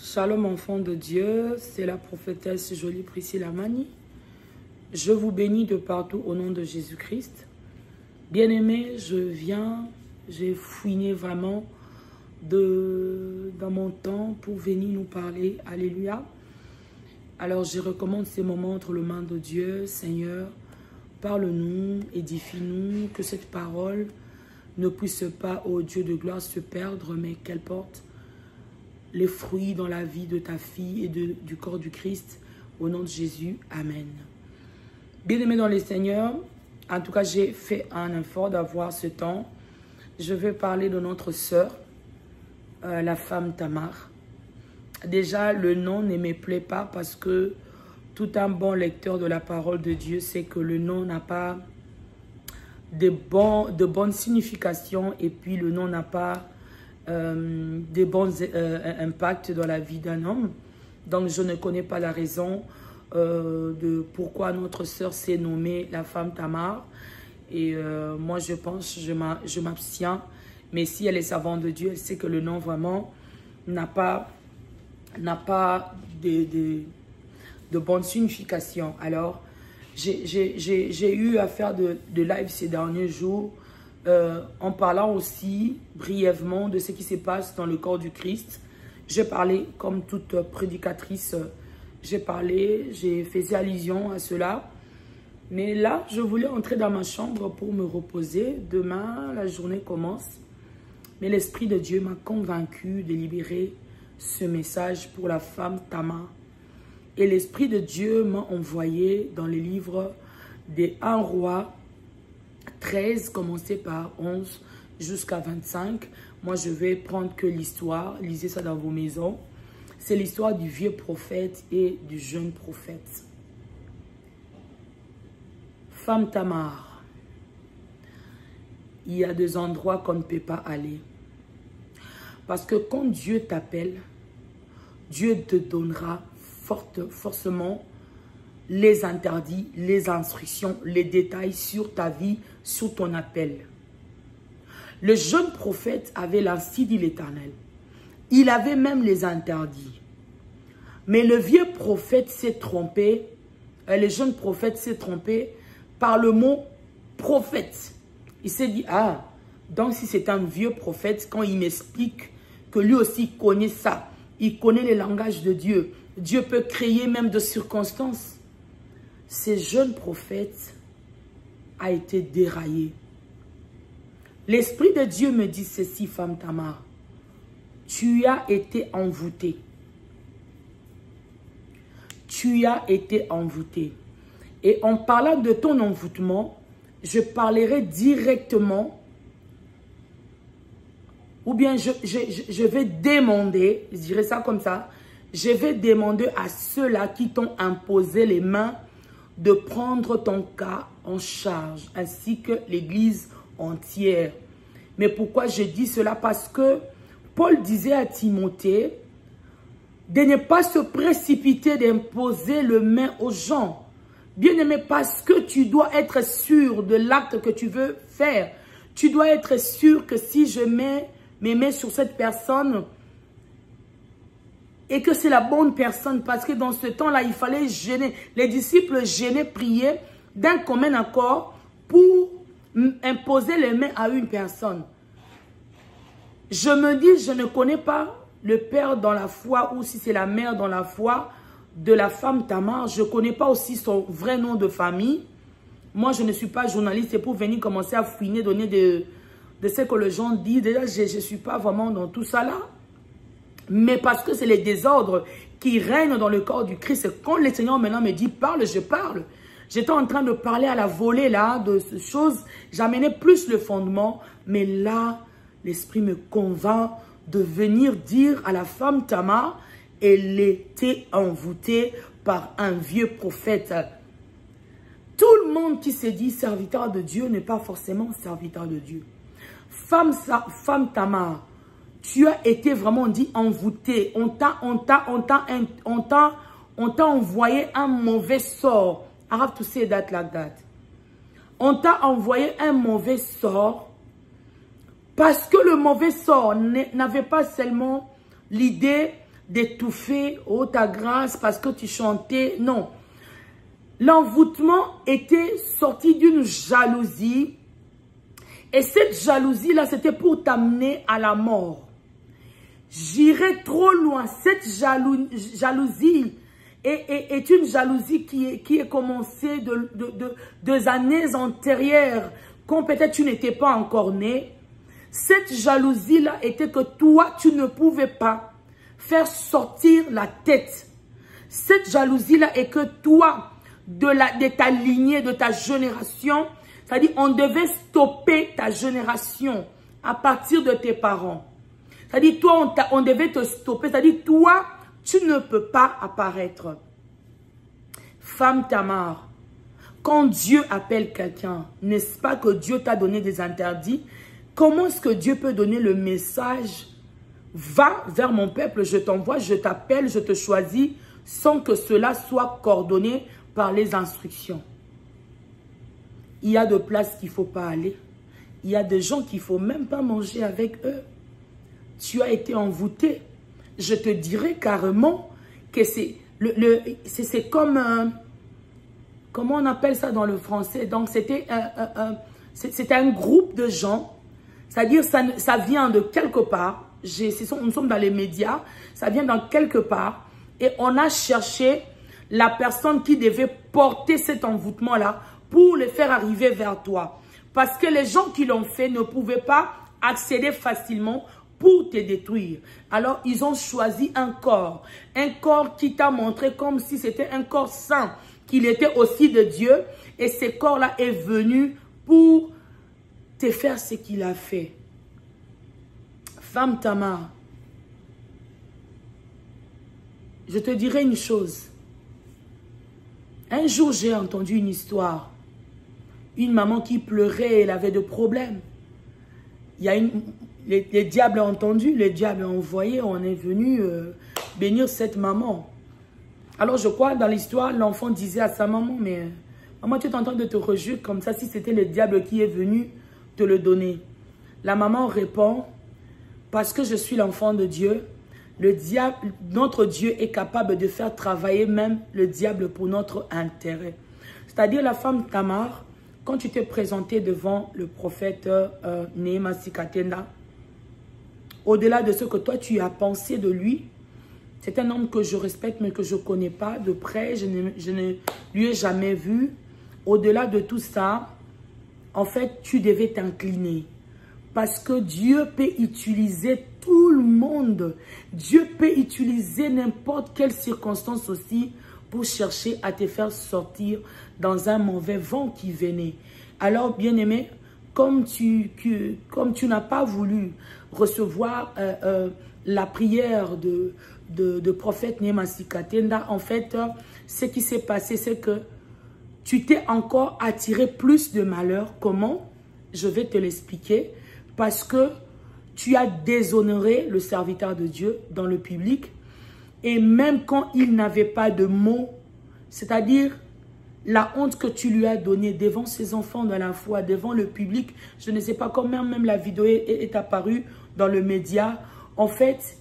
Shalom enfants de Dieu, c'est la prophétesse Jolie Priscilla Mani. Je vous bénis de partout au nom de Jésus-Christ. Bien-aimés, j'ai fouiné vraiment dans mon temps pour venir nous parler. Alléluia. Alors je recommande ces moments entre les mains de Dieu. Seigneur, parle-nous, édifie-nous, que cette parole ne puisse pas, ô Dieu de gloire, se perdre, mais qu'elle porte les fruits dans la vie de ta fille et du corps du Christ. Au nom de Jésus, Amen. Bien-aimés dans les Seigneurs, en tout cas, j'ai fait un effort d'avoir ce temps. Je vais parler de notre sœur, la femme Tamar. Déjà, le nom ne me plaît pas parce que tout un bon lecteur de la parole de Dieu sait que le nom n'a pas de bonnes significations et puis le nom n'a pas des bons impacts dans la vie d'un homme. Donc, je ne connais pas la raison de pourquoi notre sœur s'est nommée la femme Tamar. Et moi, je pense, je m'abstiens. Mais si elle est savante de Dieu, elle sait que le nom vraiment n'a pas de bonne signification. Alors, j'ai eu à faire de live ces derniers jours en parlant aussi brièvement de ce qui se passe dans le corps du Christ. J'ai parlé comme toute prédicatrice, j'ai fait allusion à cela. Mais là, je voulais entrer dans ma chambre pour me reposer. Demain, la journée commence. Mais l'Esprit de Dieu m'a convaincu de libérer ce message pour la femme Tamar. Et l'Esprit de Dieu m'a envoyé dans les livres des 1 Roi 13, commencé par 11 jusqu'à 25. Moi, je vais prendre que l'histoire. Lisez ça dans vos maisons. C'est l'histoire du vieux prophète et du jeune prophète. Femme Tamar, il y a des endroits qu'on ne peut pas aller. Parce que quand Dieu t'appelle, Dieu te donnera forcément les interdits, les instructions, les détails sur ta vie, sur ton appel. Le jeune prophète avait l'ainsi dit l'Éternel. Il avait même les interdits. Mais le vieux prophète s'est trompé, le jeune prophète s'est trompé par le mot prophète. Il s'est dit, ah, donc si c'est un vieux prophète, quand il m'explique que lui aussi connaît ça, il connaît les langages de Dieu, Dieu peut créer même de circonstances. Ce jeune prophète a été déraillé. L'Esprit de Dieu me dit ceci, femme Tamar. Tu as été envoûtée. Tu as été envoûtée. Et en parlant de ton envoûtement, je parlerai directement, ou bien je vais demander, je dirais ça comme ça, je vais demander à ceux-là qui t'ont imposé les mains de prendre ton cas en charge, ainsi que l'Église entière. Mais pourquoi je dis cela? Parce que Paul disait à Timothée de ne pas se précipiter d'imposer les mains aux gens. Bien-aimé, parce que tu dois être sûr de l'acte que tu veux faire. Tu dois être sûr que si je mets mes mains sur cette personne et que c'est la bonne personne, parce que dans ce temps-là, il fallait gêner. Les disciples gênaient, priaient d'un commun accord pour imposer les mains à une personne. Je me dis, je ne connais pas le père dans la foi ou si c'est la mère dans la foi de la femme Tamar. Je ne connais pas aussi son vrai nom de famille. Moi, je ne suis pas journaliste. C'est pour venir commencer à fouiner, donner de ce que les gens disent. Déjà, je ne suis pas vraiment dans tout ça là. Mais parce que c'est les désordres qui règnent dans le corps du Christ. Quand le Seigneur maintenant me dit parle, je parle. J'étais en train de parler à la volée là de ces choses. J'amenais plus le fondement. Mais là, l'Esprit me convainc de venir dire à la femme Tamar, elle était envoûtée par un vieux prophète. Tout le monde qui se dit serviteur de Dieu n'est pas forcément serviteur de Dieu. Femme Tamar, tu as été vraiment dit envoûtée. On t'a envoyé un mauvais sort. I have to say that like that. On t'a envoyé un mauvais sort parce que le mauvais sort n'avait pas seulement l'idée d'étouffer, oh ta grâce, parce que tu chantais. Non. L'envoûtement était sorti d'une jalousie. Et cette jalousie-là, c'était pour t'amener à la mort. J'irai trop loin. Cette jalousie est une jalousie qui est commencée de années antérieures, quand peut-être tu n'étais pas encore né. Cette jalousie-là était que toi, tu ne pouvais pas faire sortir la tête. Cette jalousie-là est que toi, de ta lignée, de ta génération, c'est-à-dire on devait stopper ta génération à partir de tes parents. C'est-à-dire toi, on devait te stopper. C'est-à-dire toi, tu ne peux pas apparaître. Femme Tamar, quand Dieu appelle quelqu'un, n'est-ce pas que Dieu t'a donné des interdits? Comment est-ce que Dieu peut donner le message? Va vers mon peuple, je t'envoie, je t'appelle, je te choisis, sans que cela soit coordonné par les instructions. Il y a de places qu'il ne faut pas aller. Il y a des gens qu'il ne faut même pas manger avec eux. Tu as été envoûté. Je te dirais carrément que c'est comme... comment on appelle ça dans le français? Donc, c'était un groupe de gens. C'est-à-dire, ça vient de quelque part. Nous sommes dans les médias. Ça vient dans quelque part. Et on a cherché la personne qui devait porter cet envoûtement-là pour le faire arriver vers toi. Parce que les gens qui l'ont fait ne pouvaient pas accéder facilement pour te détruire. Alors, ils ont choisi un corps qui t'a montré comme si c'était un corps saint, qu'il était aussi de Dieu. Et ce corps-là est venu pour te faire ce qu'il a fait. Femme Tamar, je te dirai une chose. Un jour, j'ai entendu une histoire. Une maman qui pleurait, elle avait des problèmes. Il y a les diables ont entendu, les diables ont envoyé, on est venu bénir cette maman. Alors je crois dans l'histoire, l'enfant disait à sa maman, mais maman, tu es en train de te réjouir comme ça si c'était le diable qui est venu te le donner. La maman répond, parce que je suis l'enfant de Dieu, le diable, notre Dieu est capable de faire travailler même le diable pour notre intérêt. C'est-à-dire la femme Tamar, quand tu t'es présenté devant le prophète Nehemasi Katenda, au-delà de ce que toi tu as pensé de lui, c'est un homme que je respecte mais que je ne connais pas de près, je ne lui ai jamais vu. Au-delà de tout ça, en fait, tu devais t'incliner. Parce que Dieu peut utiliser tout le monde. Dieu peut utiliser n'importe quelle circonstance aussi pour chercher à te faire sortir dans un mauvais vent qui venait. Alors, bien-aimé, comme tu n'as pas voulu recevoir la prière de prophète Nehemasi Katenda, en fait, ce qui s'est passé, c'est que tu t'es encore attiré plus de malheur. Comment? Je vais te l'expliquer. Parce que tu as déshonoré le serviteur de Dieu dans le public. Et même quand il n'avait pas de mots, c'est-à-dire la honte que tu lui as donnée devant ses enfants dans la foi, devant le public, je ne sais pas comment même la vidéo est apparue dans le média. En fait,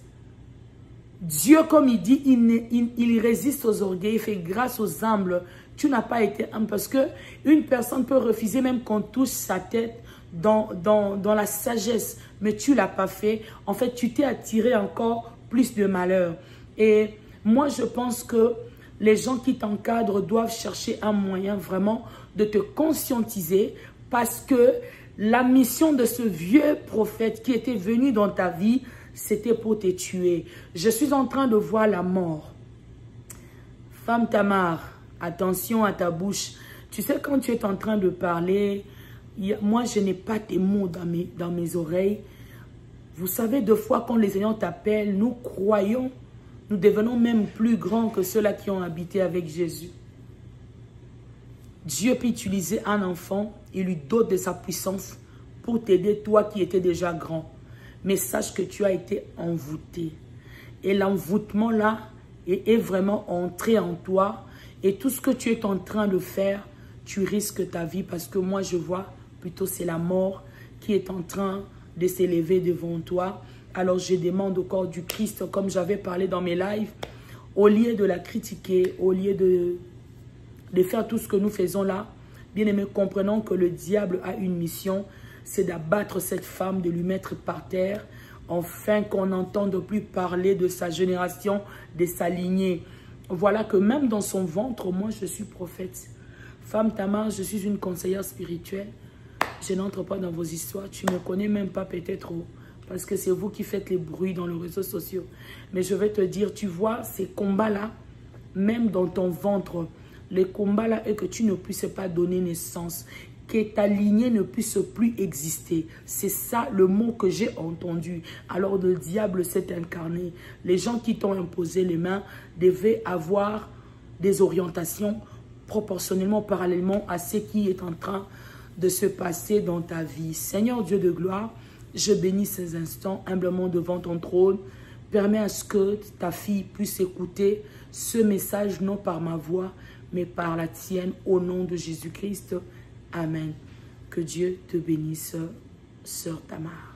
Dieu, comme il dit, il résiste aux orgueils, il fait grâce aux humbles. Tu n'as pas été humble parce qu'une personne peut refuser même qu'on touche sa tête dans la sagesse, mais tu ne l'as pas fait. En fait, tu t'es attiré encore plus de malheur. Et moi, je pense que les gens qui t'encadrent doivent chercher un moyen vraiment de te conscientiser parce que la mission de ce vieux prophète qui était venu dans ta vie, c'était pour te tuer. Je suis en train de voir la mort. Femme Tamar, attention à ta bouche. Tu sais, quand tu es en train de parler, moi, je n'ai pas tes mots dans mes oreilles. Vous savez, deux fois, quand les Seigneurs t'appellent, nous croyons, nous devenons même plus grands que ceux-là qui ont habité avec Jésus. Dieu peut utiliser un enfant et lui dote de sa puissance pour t'aider, toi qui étais déjà grand. Mais sache que tu as été envoûté. Et l'envoûtement là est vraiment entré en toi. Et tout ce que tu es en train de faire, tu risques ta vie parce que moi je vois plutôt c'est la mort qui est en train de s'élever devant toi. Alors je demande au corps du Christ, comme j'avais parlé dans mes lives, au lieu de la critiquer, au lieu de faire tout ce que nous faisons là, bien aimé, comprenons que le diable a une mission, c'est d'abattre cette femme, de lui mettre par terre, afin qu'on n'entende plus parler de sa génération, de sa lignée. Voilà que même dans son ventre, moi je suis prophète. Femme Tamar, je suis une conseillère spirituelle. Je n'entre pas dans vos histoires. Tu ne me connais même pas peut-être, parce que c'est vous qui faites les bruits dans les réseaux sociaux. Mais je vais te dire, tu vois, ces combats-là, même dans ton ventre, les combats-là est que tu ne puisses pas donner naissance, que ta lignée ne puisse plus exister. C'est ça le mot que j'ai entendu. Alors le diable s'est incarné. Les gens qui t'ont imposé les mains devaient avoir des orientations proportionnellement, parallèlement à ce qui est en train de se passer dans ta vie. Seigneur Dieu de gloire, je bénis ces instants humblement devant ton trône. Permets à ce que ta fille puisse écouter ce message, non par ma voix, mais par la tienne, au nom de Jésus-Christ. Amen. Que Dieu te bénisse, sœur Tamar.